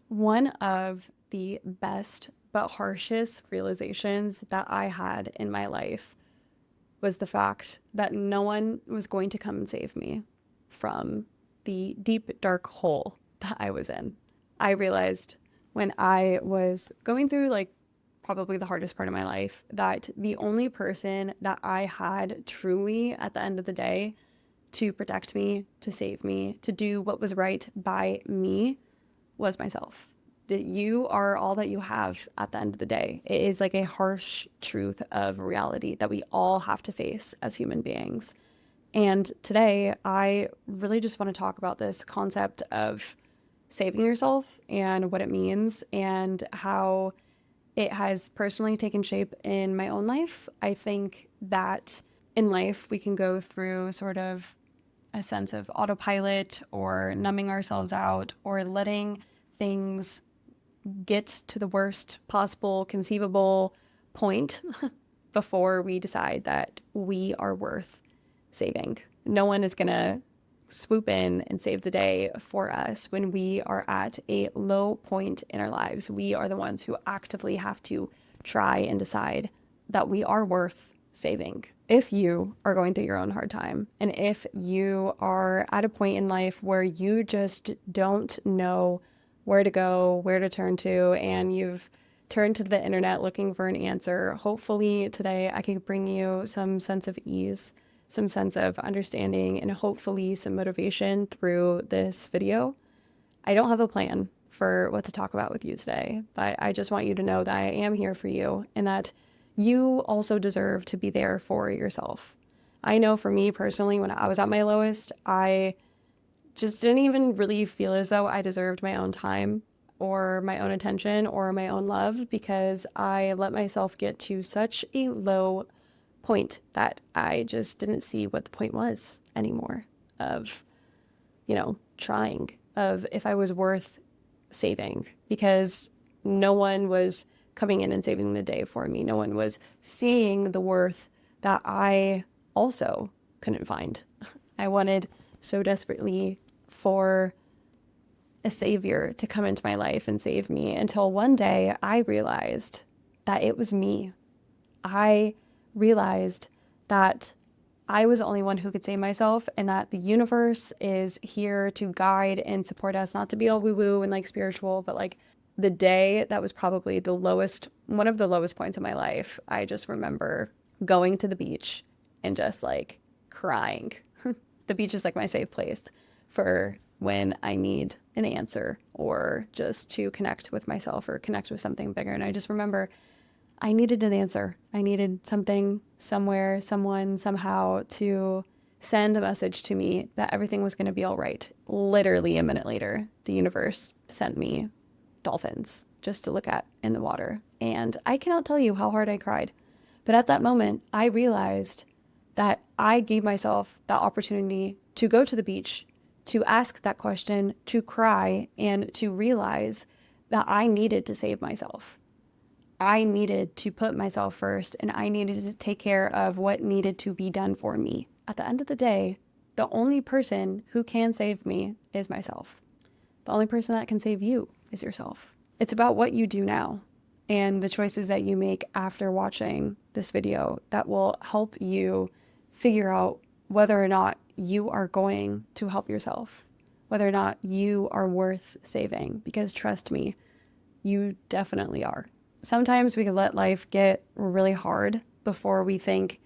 One of the best but harshest realizations that I had in my life was the fact that no one was going to come and save me from the deep, dark hole that I was in. I realized when I was going through probably the hardest part of my life that the only person that I had truly at the end of the day to protect me, to save me, to do what was right by me was myself. That you are all that you have at the end of the day. It is like a harsh truth of reality that we all have to face as human beings. And today, I really just want to talk about this concept of saving yourself and what it means and how it has personally taken shape in my own life. I think that in life, we can go through sort of a sense of autopilot or numbing ourselves out or letting things get to the worst possible conceivable point before we decide that we are worth saving. No one is going to swoop in and save the day for us when we are at a low point in our lives. We are the ones who actively have to try and decide that we are worth saving. If you are going through your own hard time, and if you are at a point in life where you just don't know where to go, where to turn to, and you've turned to the internet looking for an answer, hopefully today I can bring you some sense of ease, some sense of understanding, and hopefully some motivation through this video. I don't have a plan for what to talk about with you today, but I just want you to know that I am here for you and that you also deserve to be there for yourself. I know for me personally, when I was at my lowest, I just didn't even really feel as though I deserved my own time or my own attention or my own love because I let myself get to such a low point that I just didn't see what the point was anymore of, trying, of if I was worth saving because no one was coming in and saving the day for me. No one was seeing the worth that I also couldn't find. I wanted so desperately for a savior to come into my life and save me until one day I realized that it was me. I realized that I was the only one who could save myself and that the universe is here to guide and support us, not to be all woo-woo and spiritual, but the day that was probably one of the lowest points in my life, I just remember going to the beach and just crying. The beach is my safe place for when I need an answer or just to connect with myself or connect with something bigger. And I just remember I needed an answer. I needed something, somewhere, someone, somehow to send a message to me that everything was going to be all right. Literally a minute later, the universe sent me dolphins just to look at in the water. And I cannot tell you how hard I cried. But at that moment, I realized that I gave myself that opportunity to go to the beach, to ask that question, to cry, and to realize that I needed to save myself. I needed to put myself first, and I needed to take care of what needed to be done for me. At the end of the day, the only person who can save me is myself. The only person that can save you is yourself. It's about what you do now and the choices that you make after watching this video that will help you figure out whether or not you are going to help yourself, whether or not you are worth saving, because trust me, you definitely are. Sometimes we can let life get really hard before we think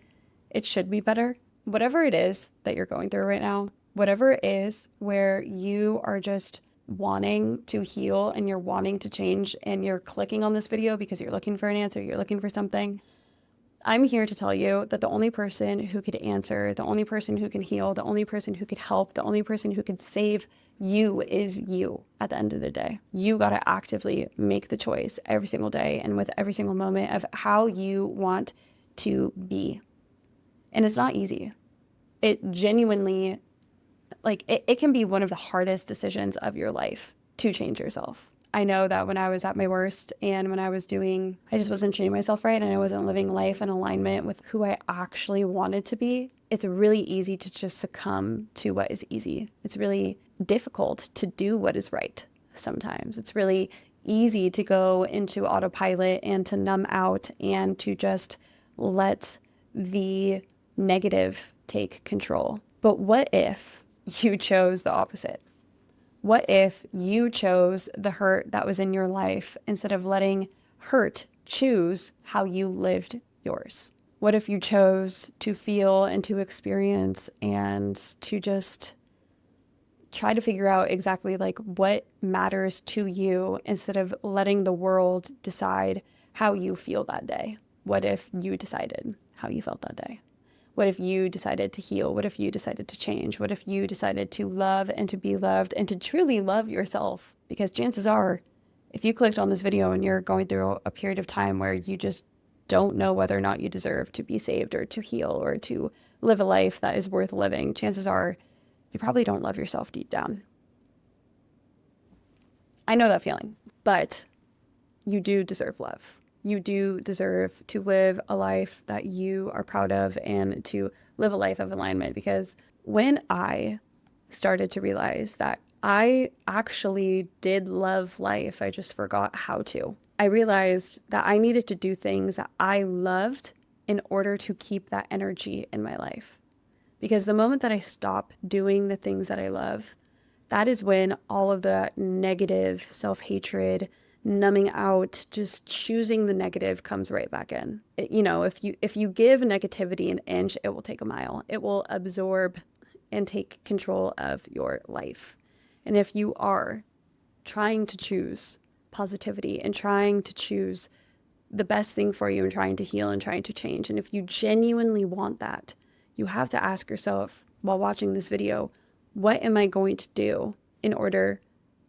it should be better. Whatever it is that you're going through right now, whatever it is where you are just wanting to heal and you're wanting to change and you're clicking on this video because you're looking for an answer, you're looking for something, I'm here to tell you that the only person who could answer, the only person who can heal, the only person who could help, the only person who could save you is you at the end of the day. You got to actively make the choice every single day and with every single moment of how you want to be. And it's not easy. It genuinely, it can be one of the hardest decisions of your life to change yourself. I know that when I was at my worst and when I just wasn't treating myself right and I wasn't living life in alignment with who I actually wanted to be, it's really easy to just succumb to what is easy. It's really difficult to do what is right sometimes. It's really easy to go into autopilot and to numb out and to just let the negative take control. But what if you chose the opposite? What if you chose the hurt that was in your life instead of letting hurt choose how you lived yours? What if you chose to feel and to experience and to just try to figure out exactly like what matters to you instead of letting the world decide how you feel that day? What if you decided how you felt that day? What if you decided to heal? What if you decided to change? What if you decided to love and to be loved and to truly love yourself? Because chances are, if you clicked on this video and you're going through a period of time where you just don't know whether or not you deserve to be saved or to heal or to live a life that is worth living, chances are you probably don't love yourself deep down. I know that feeling, but you do deserve love. You do deserve to live a life that you are proud of and to live a life of alignment. Because when I started to realize that I actually did love life, I just forgot how to. I realized that I needed to do things that I loved in order to keep that energy in my life. Because the moment that I stop doing the things that I love, that is when all of the negative self-hatred, numbing out, just choosing the negative comes right back in. If you give negativity an inch, it will take a mile. It will absorb and take control of your life. And if you are trying to choose positivity and trying to choose the best thing for you and trying to heal and trying to change, and if you genuinely want that, you have to ask yourself while watching this video, what am I going to do in order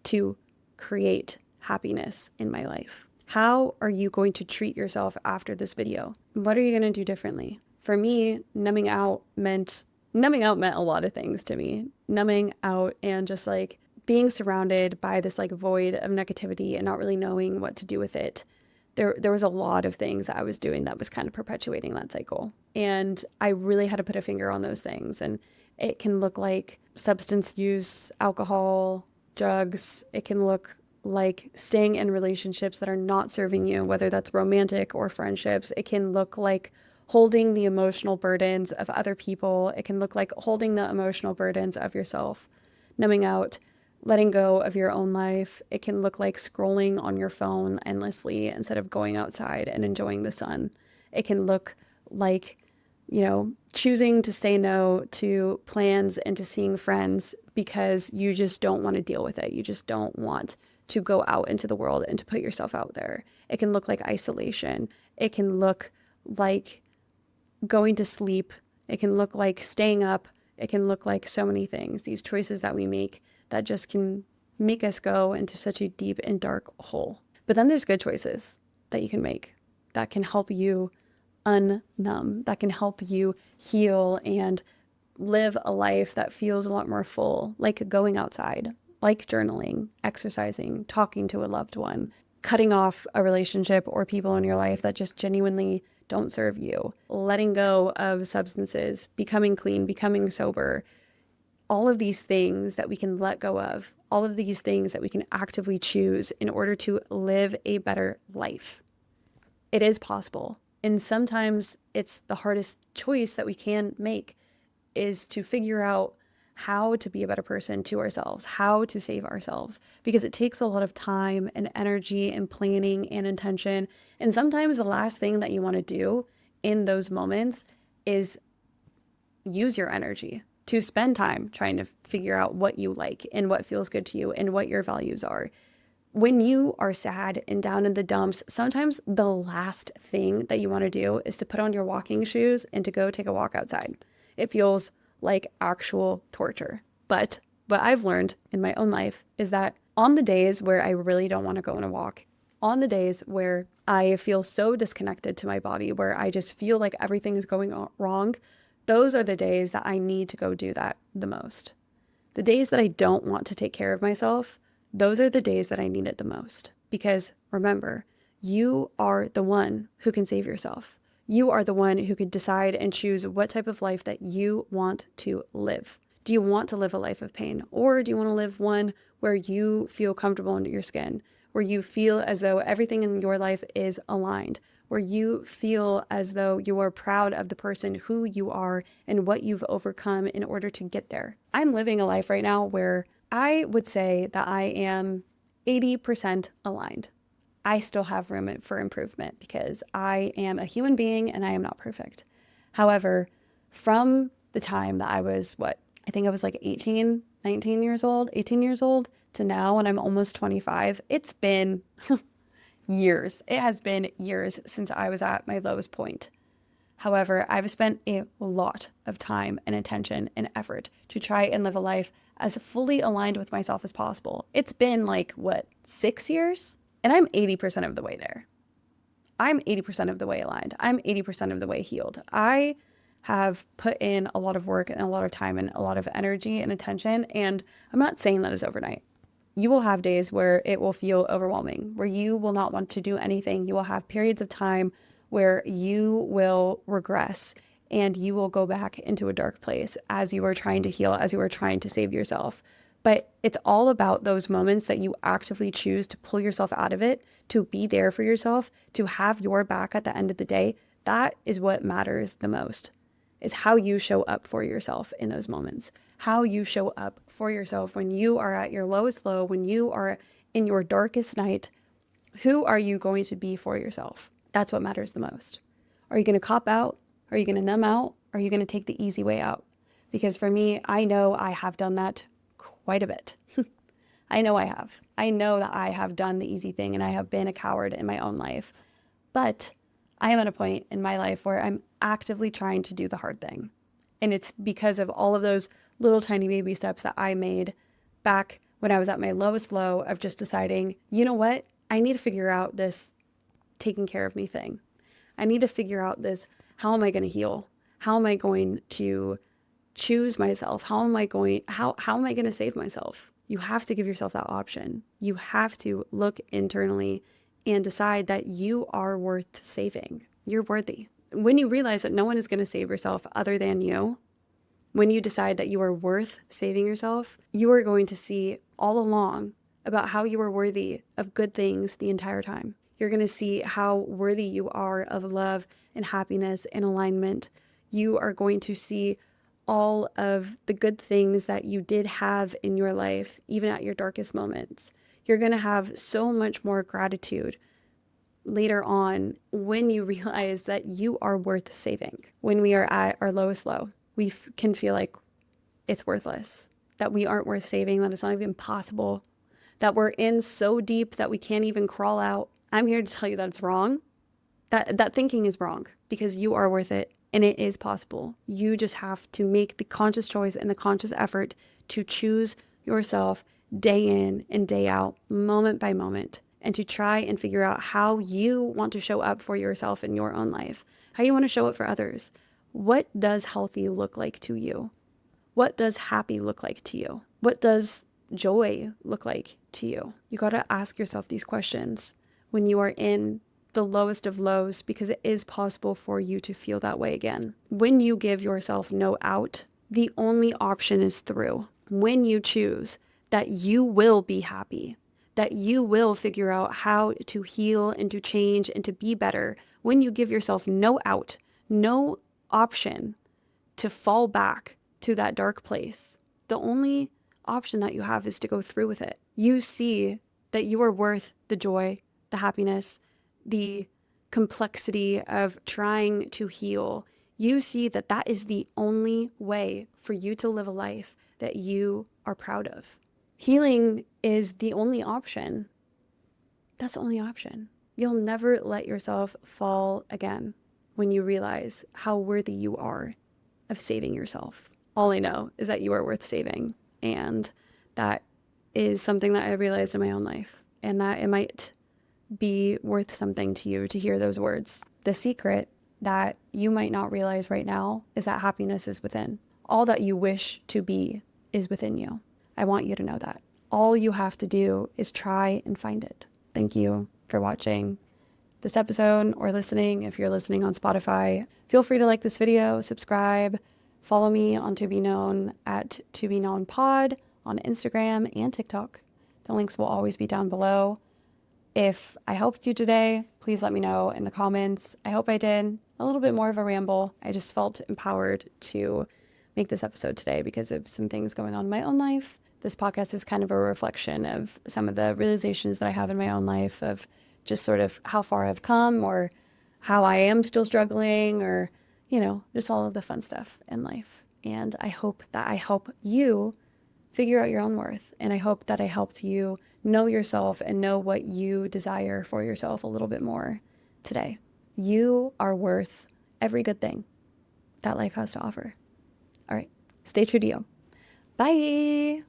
to create happiness in my life? How are you going to treat yourself after this video? What are you going to do differently? For me, numbing out meant a lot of things to me. Numbing out and just like being surrounded by this like void of negativity and not really knowing what to do with it. There was a lot of things that I was doing that was kind of perpetuating that cycle. And I really had to put a finger on those things. And it can look like substance use, alcohol, drugs. It can look like staying in relationships that are not serving you, whether that's romantic or friendships. It can look like holding the emotional burdens of other people. It can look like holding the emotional burdens of yourself, numbing out, letting go of your own life. It can look like scrolling on your phone endlessly instead of going outside and enjoying the sun. It can look like, choosing to say no to plans and to seeing friends because you just don't want to deal with it. You just don't want to go out into the world and to put yourself out there. It can look like isolation. It can look like going to sleep. It can look like staying up. It can look like so many things. These choices that we make that just can make us go into such a deep and dark hole. But then there's good choices that you can make that can help you unnumb, that can help you heal and live a life that feels a lot more full, like going outside, like journaling, exercising, talking to a loved one, cutting off a relationship or people in your life that just genuinely don't serve you, letting go of substances, becoming clean, becoming sober. All of these things that we can let go of, all of these things that we can actively choose in order to live a better life. It is possible. And sometimes it's the hardest choice that we can make is to figure out how to be a better person to ourselves, how to save ourselves, because it takes a lot of time and energy and planning and intention. And sometimes the last thing that you want to do in those moments is use your energy to spend time trying to figure out what you like and what feels good to you and what your values are. When you are sad and down in the dumps, sometimes the last thing that you want to do is to put on your walking shoes and to go take a walk outside. It feels like actual torture. But what I've learned in my own life is that on the days where I really don't want to go on a walk, on the days where I feel so disconnected to my body, where I just feel like everything is going wrong, those are the days that I need to go do that the most. The days that I don't want to take care of myself, those are the days that I need it the most. Because remember, you are the one who can save yourself. You are the one who can decide and choose what type of life that you want to live. Do you want to live a life of pain, or do you want to live one where you feel comfortable under your skin, where you feel as though everything in your life is aligned, where you feel as though you are proud of the person who you are and what you've overcome in order to get there? I'm living a life right now where I would say that I am 80% aligned. I still have room for improvement because I am a human being and I am not perfect. However, from the time that I was, I think I was like 18, 19 years old, 18 years old to now, when I'm almost 25, it's been years. It has been years since I was at my lowest point. However, I've spent a lot of time and attention and effort to try and live a life as fully aligned with myself as possible. It's been 6 years? And I'm 80% of the way there. I'm 80% of the way aligned. I'm 80% of the way healed. I have put in a lot of work and a lot of time and a lot of energy and attention. And I'm not saying that is overnight. You will have days where it will feel overwhelming, where you will not want to do anything. You will have periods of time where you will regress and you will go back into a dark place as you are trying to heal, as you are trying to save yourself. But it's all about those moments that you actively choose to pull yourself out of it, to be there for yourself, to have your back at the end of the day. That is what matters the most, is how you show up for yourself in those moments, how you show up for yourself when you are at your lowest low, when you are in your darkest night. Who are you going to be for yourself? That's what matters the most. Are you going to cop out? Are you going to numb out? Are you going to take the easy way out? Because for me, I know I have done that quite a bit. I know I have. I know that I have done the easy thing and I have been a coward in my own life. But I am at a point in my life where I'm actively trying to do the hard thing. And it's because of all of those little tiny baby steps that I made back when I was at my lowest low of just deciding, you know what? I need to figure out this taking care of me thing. I need to figure out this, how am I going to heal? How am I going to choose myself? How am I going to save myself? You have to give yourself that option. You have to look internally and decide that you are worth saving. You're worthy. When you realize that no one is going to save yourself other than you, when you decide that you are worth saving yourself, you are going to see all along about how you are worthy of good things the entire time. You're going to see how worthy you are of love and happiness and alignment. You are going to see all of the good things that you did have in your life, even at your darkest moments. You're going to have so much more gratitude later on when you realize that you are worth saving. When we are at our lowest low, we can feel like it's worthless, that we aren't worth saving, that it's not even possible, that we're in so deep that we can't even crawl out. I'm here to tell you that it's wrong. That thinking is wrong, because you are worth it and it is possible. You just have to make the conscious choice and the conscious effort to choose yourself day in and day out, moment by moment, and to try and figure out how you want to show up for yourself in your own life, how you want to show up for others. What does healthy look like to you? What does happy look like to you? What does joy look like to you? You got to ask yourself these questions when you are in the lowest of lows, because it is possible for you to feel that way again. When you give yourself no out, the only option is through. When you choose that you will be happy, that you will figure out how to heal and to change and to be better, when you give yourself no out, no option to fall back to that dark place, the only option that you have is to go through with it. You see that you are worth the joy, the happiness, the complexity of trying to heal. You see that that is the only way for you to live a life that you are proud of. Healing is the only option. That's the only option. You'll never let yourself fall again when you realize how worthy you are of saving yourself. All I know is that you are worth saving. And that is something that I realized in my own life, and that it might be worth something to you to hear those words. The secret that you might not realize right now is that happiness is within. All that you wish to be is within you. I want you to know that. All you have to do is try and find it. Thank you for watching this episode or listening. If you're listening on Spotify, feel free to like this video, subscribe, Follow me on To Be Known at To Be Known Pod on Instagram and TikTok. The links will always be down below. If I helped you today, please let me know in the comments. I hope I did. A little bit more of a ramble. I just felt empowered to make this episode today because of some things going on in my own life. This podcast is kind of a reflection of some of the realizations that I have in my own life of just sort of how far I've come or how I am still struggling or, just all of the fun stuff in life. And I hope that I help you figure out your own worth. And I hope that I helped you know yourself and know what you desire for yourself a little bit more today. You are worth every good thing that life has to offer. All right, stay true to you. Bye.